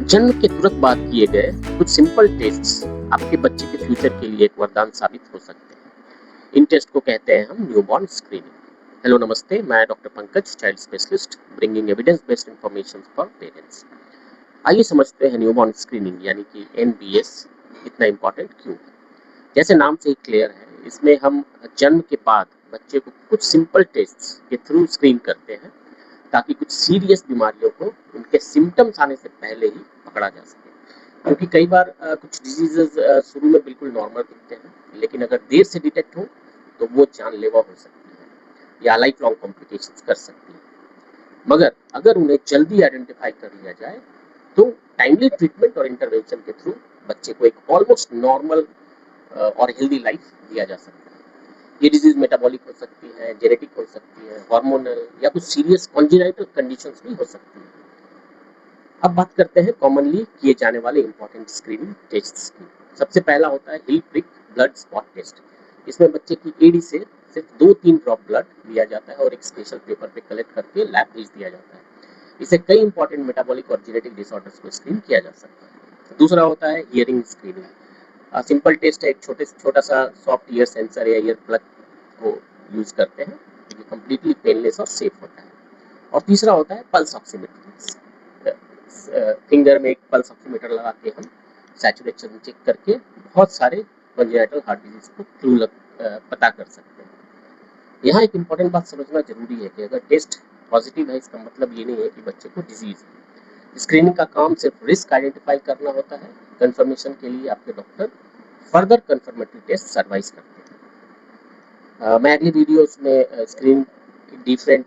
जन्म के तुरंत बाद किए गए कुछ सिंपल टेस्ट्स आपके बच्चे के फ्यूचर के लिए एक वरदान साबित हो सकते हैं। इन टेस्ट को कहते हैं हम न्यूबॉर्न स्क्रीनिंग। हेलो नमस्ते, मैं doctor Pankaj, child specialist, bringing evidence based information for parents. आइए समझते हैं न्यूबॉर्न स्क्रीनिंग यानी कि एनबीएस इतना इम्पोर्टेंट क्यों है। जैसे नाम से ही क्लियर है, इसमें हम जन्म के बाद बच्चे को कुछ सिंपल टेस्ट के थ्रू स्क्रीन करते हैं ताकि कुछ सीरियस बीमारियों को उनके सिम्टम्स आने से पहले ही पकड़ा जा सके। क्योंकि कई बार कुछ डिजीजेज शुरू में बिल्कुल नॉर्मल दिखते हैं, लेकिन अगर देर से डिटेक्ट हो तो वो जानलेवा हो सकती है या लाइफ लॉन्ग कॉम्प्लिकेशंस कर सकती है। मगर अगर उन्हें जल्दी आइडेंटिफाई कर लिया जाए तो टाइमली ट्रीटमेंट और इंटरवेंशन के थ्रू बच्चे को एक ऑलमोस्ट नॉर्मल और हेल्दी लाइफ दिया जा सकता है। ये डिजीज मेटाबॉलिक हो सकती है, जेनेटिक हो सकती है, हार्मोनल या कुछ सीरियस कॉन्जेनिटल कंडीशंस भी हो सकती है। अब बात करते हैं कॉमनली किए जाने वाले इंपॉर्टेंट स्क्रीनिंग टेस्ट्स की। सबसे पहला होता है हिल प्रिक ब्लड स्पॉट टेस्ट। इसमें बच्चे की एडी से सिर्फ 2-3 ड्रॉप ब्लड लिया जाता है और एक स्पेशल पेपर पे कलेक्ट करके लैब भेज दिया जाता है। इसे कई इंपॉर्टेंट मेटाबॉलिक और जेनेटिक डिसऑर्डर्स को स्क्रीन किया जा सकता है। दूसरा होता है हियरिंग स्क्रीनिंग। सिंपल टेस्ट है, एक छोटा सा सॉफ्ट ईयर सेंसर या ईयर प्लग को यूज करते हैं, जो कंप्लीटली पेनलेस और सेफ होता है। और तीसरा होता है पल्स ऑक्सीमीटर। फिंगर में एक पल्स ऑक्सीमीटर लगा के हम सैचुरेशन चेक करके बहुत सारे कंजेनिटल हार्ट डिजीज को पता कर सकते हैं। यहाँ एक इम्पॉर्टेंट बात समझना जरूरी है कि अगर टेस्ट पॉजिटिव है, इसका मतलब ये नहीं है कि बच्चे को डिजीज है। स्क्रीनिंग का काम सिर्फ रिस्क आइडेंटिफाई करना होता है। कंफर्मेशन के लिए आपके doctor further confirmatory test advice करते हैं। मैं अगली वीडियोस में स्क्रीन डिफरेंट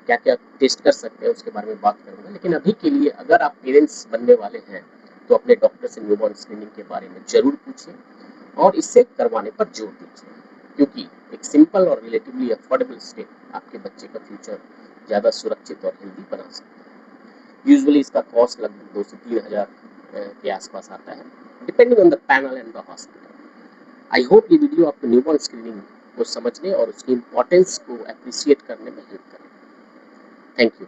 क्या क्या टेस्ट कर सकते हैं उसके बारे में बात करूंगा, लेकिन अभी के लिए अगर आप पेरेंट्स बनने वाले हैं तो अपने डॉक्टर से न्यूबॉर्न स्क्रीनिंग के बारे में जरूर पूछें और इससे करवाने पर जोर दीजिए, क्योंकि एक सिंपल और रिलेटिवली अफोर्डेबल स्टेप आपके बच्चे का फ्यूचर ज़्यादा सुरक्षित और हेल्दी बना सकता है। यूजुअली इसका कॉस्ट लगभग 2 से 3 हज़ार के आसपास आता है, depending on the panel and the hospital. I hope ये वीडियो आपको न्यूबॉर्न स्क्रीनिंग को समझने और उसकी इम्पोर्टेंस को अप्रिशिएट करने में हेल्प करें। Thank you.